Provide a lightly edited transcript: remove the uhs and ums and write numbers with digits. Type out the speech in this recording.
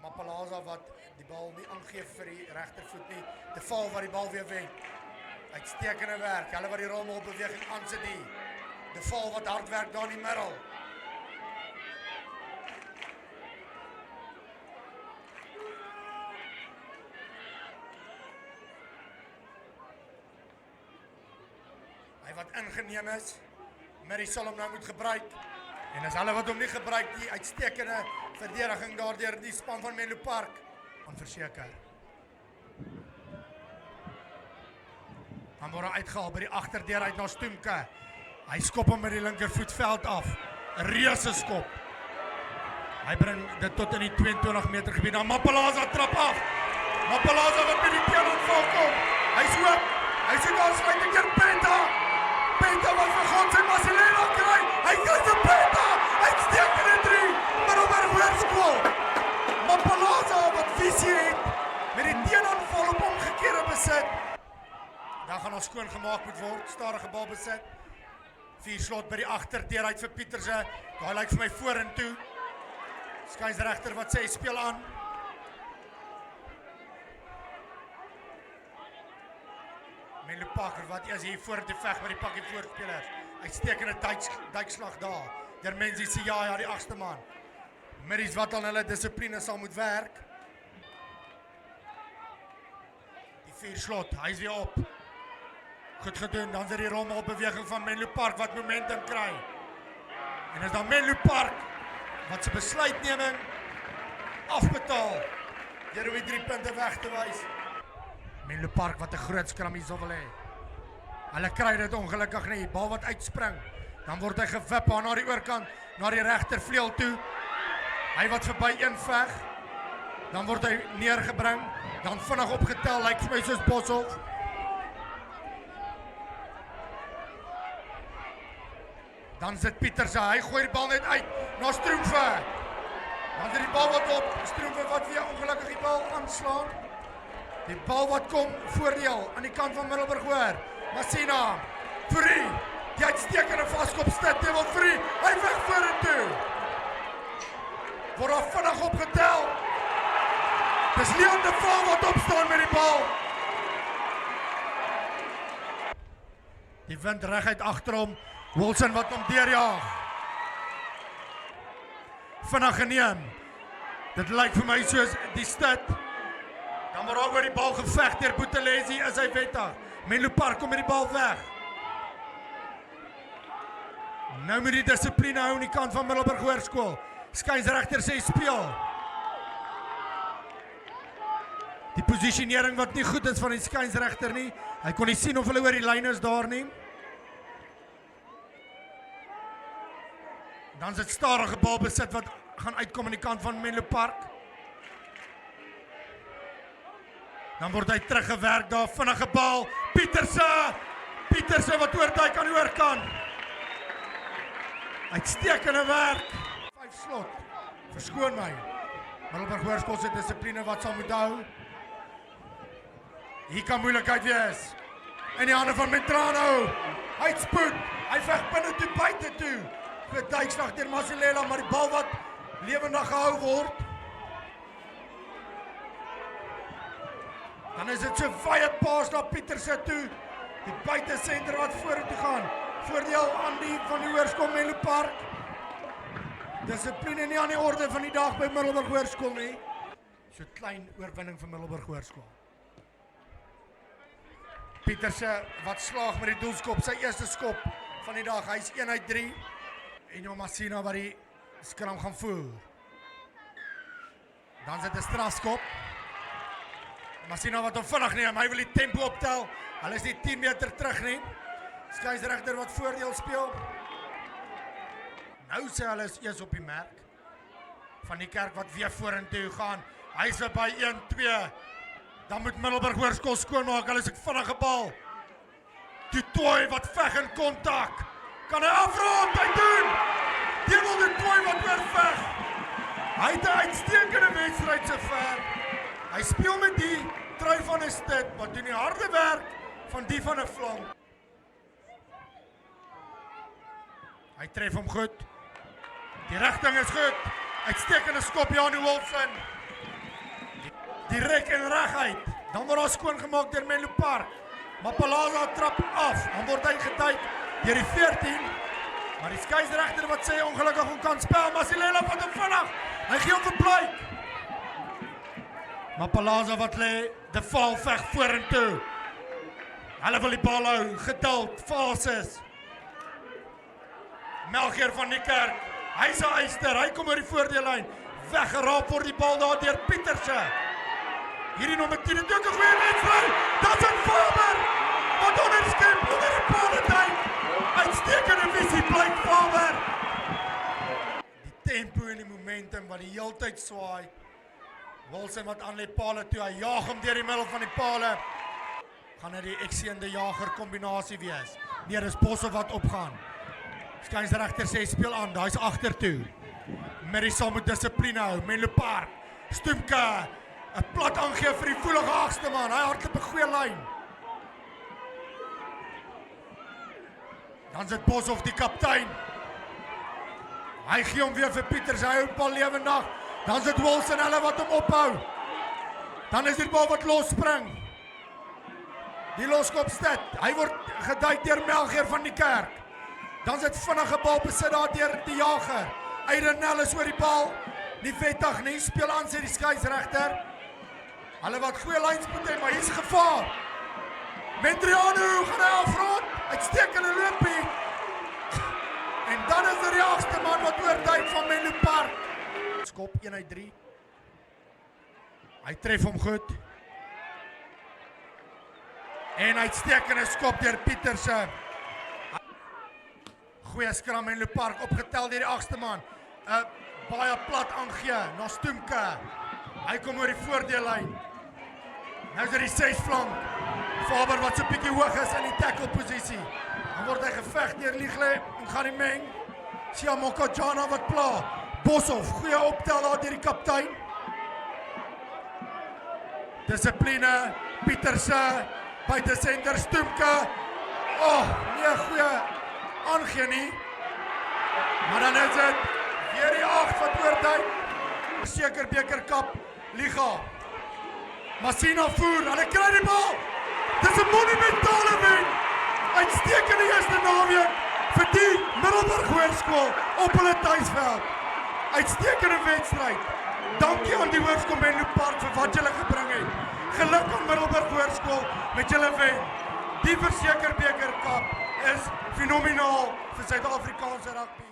Mapalasa wat die bal nie aangeef vir die regtervoet nie. De Val wat die bal weer wen. Uitstekende werk. Hulle wat die rommelbeweging aansit die. De Val wat hard werk daar in die middel. Hy wat ingeneem is. Murray sal hom nou moet gebruik. En as hulle wat hom nie gebruik, die uitstekende verdediging daardeur die span van Menlo Park aan verseker. Dan word hy uitgehaal by die agterdeur uit na Stoemke. Hy skop hom met die linkervoetveld af. 'n Reuse skop. Hy bring dit tot in die 22 meter gebied. Dan Mapalasa trap af. Mapalasa wat met die teenoorval kom. Hy's oop. Hy sien aansluiting deur Penta. Penta wat vir God sy Masilela kry. Hy kry die Penta. Uitstekende 3. Middelburg Hoërskool. Mapalasa wat visie het met die teenaanval op omgekeerde besit. Dan gaan ons skoon gemaak moet word. Stadige bal besit. 4 slot by die agterdeur uit vir Pieterse. Daai lyk vir my vorentoe. Skeieregter wat sê speel aan. Menlo Park wat eers hier voor te veg met die pakkie voorspelers. Uitstekende duikslag daar. Dermenzi Siya, die 8ste man. Middies wat aan hulle dissipline sal moet werk. Die 4 slot, hy is weer op. Goed gedoen, dan is die rommelbeweging van Menlo Park wat momentum kry. En is dan Menlo Park wat sy besluitneming afbetaal deur om die 3 punte weg te wys. Menlo Park wat 'n groot skram hier sou wil hê. Hulle kry dit ongelukkig nie. Bal wat uitspring. Dan word hy gewip aan na die oorkant, na die regtervleuel toe. Hy wat verby een veg. Dan word hy neergebring. Dan vinnig opgetel, lyk vir my soos Boshoff. Dan sit Pieterse, hy gooi die bal net uit na Stroomfe. Dan is die bal wat op, Stroomfe wat weer ongelukkig die bal aanslaan. Die bal wat kom, voordeel aan die kant van Middelburg Hoër. Masina, Fourie, die uitstekende vaskop stit, Devil Fourie, hy weg vorentoe. Word daar vinnig opgetel. Dis Leon de Val wat opstaan met die bal. Die wind reguit agter hom. Wilson wat hom deurjaag. Vinnig geneem. Dit lyk vir my soos die stit. Dan word daar oor die bal geveg deur Buthelezi is hy wettig. Menlo Park kom met die bal weg. Nou moet die dissipline hou aan die kant van Middelburg Hoërskool. Skeieregter sê speel. Die posisionering wat nie goed is van die skeieregter nie. Hy kon nie sien of hulle oor die lyn is daar nie. Dan is dit stadige bal besit wat gaan uitkom aan die kant van Menlo Park. Dan word hy teruggewerk daar, vinnige bal. Pieterse wat oorduik aan die oorkant. Uitstekende werk. 5 slot. Verskoon my. Middelburg Hoërskool se dissipline wat sal moet hou. Hier kan moeilikheid wees. In die hande van Medrano. Hy spoed. Hy veg binne toe buite toe. Met duikslag deur Masilela, maar die bal wat lewendig gehou word. Dan is dit so baie paas na Pieterse toe. Die buitesenter wat vorentoe gaan. Voordeel aan die van die Hoërskool Menlo Park. Dissipline nie aan die orde van die dag by Middelburg Hoërskool nie. So klein oorwinning vir Middelburg Hoërskool. Pieterse wat slaag met die doelskop, sy eerste skop van die dag. Hy's 1 uit 3. En jou Masina wat die skram gaan voer. Dan sit 'n strafskop. Masina wat hom vinnig neem, hy wil die tempo optel. Hulle is nie 10 meter terug nie. Skeieregter wat voordeel speel. Nou sê hulle is eers op die merk. Van die Kerk wat weer vorentoe gaan. Hy is by 1-2. Dan moet Middelburg Hoërskool skoonmaak. Hulle is 'n vinnige bal. Tooi wat veg in kontak. Kan hy afrond, hy doen! Devil de Tooi wat oorveg. Hy het 'n uitstekende wedstryd sover. Hy speel met die trui van 'n stit, maar doen die harde werk van die van 'n flank. Hy tref hom goed. Die rigting is goed. Uitstekende skop Janu Wilson. direk en reguit. Dan word daar skoon gemaak deur Menlo Park. Mapalasa trap af. Dan word hy getyk deur die 14. Maar die skeieregter wat sê ongelukkig om kan spel, Masilela wat hom vinnig. Hy gee hom 'n blyk. Mapalasa wat lê, De Val veg vorentoe. Hulle wil die bal hou, geduld, fases. Melchior van die Kerk, hy's 'n eyster, hy kom oor die voordeellyn. Weggeraap word die bal daar deur Pieterse. Hierdie nommer 10 het ook 'n goeie wedstryd. Dit's 'n Faber wat onderskep onder die paal. Uitstekende visie blyk Faber. Die tempo en die momentum wat die heeltyd swaai. Wilson wat aan lê pale toe, hy jaag hom deur die middel van die pale. Gaan dit die ekseende jager kombinasie wees? Nee, dis Boshoff wat opgaan. Skeieregter sê speel aan, daai's agtertoe. Marissa moet dissipline hou, Menlo Park. Stoemke, 'n plat aangee vir die voelige agste man. Hy hardloop 'n goeie lyn. Dan sit Boshoff die kaptein. Hy gee hom weer vir Pieters, hy hou bal lewendig. Dan sit Wilson hulle wat hom ophou. Dan is die bal wat losspring. Die loskop stit. Hy word geduik deur Melchior van die Kerk. Dan sit vinnige bal besit daar deur die jager. Eidenel is oor die bal. Nie wettig nie, speel aan sê die skeieregter. Hulle wat goeie lynspoed het, maar hier's gevaar. Metriano gaan hy afrond. Uitstekende loopie. En dan is die agste man wat oorduik van Menlo Park. Skop 1 uit 3. Hy tref hom goed. En uitstekende skop deur Pieterse. Goeie skram Menlo Park opgetel deur die agste man. 'n Baie plat aangee na Stoemke. Hy kom oor die voordeellyn. Nou is dit die 6 flank. Faber wat so 'n bietjie hoog is in die tackle posisie. Dan word hy geveg deur Ligle en gaan die meng. Siamokajana wat pla. Boshoff, goeie optel daar deur die kaptein. Dissipline, Pieterse, buite senter Stoemke. Nee, goeie aangee nie. Maar dan is dit weer die 8 wat oorduik. Seker bekerkap, Liga. Masina voer, hulle kry die bal. Dis 'n monumentale wen. Uitstekende eerste naweek vir die Middelburg Hoërskool op hulle tuisveld. Uitstekende wedstryd. Dankie aan die Hoërskool Menlo Park vir wat julle gebring het. Geluk aan Middelburg Hoërskool met julle wen. Die Verseker Bekerkap is fenomenaal vir Suid-Afrikaanse rugby.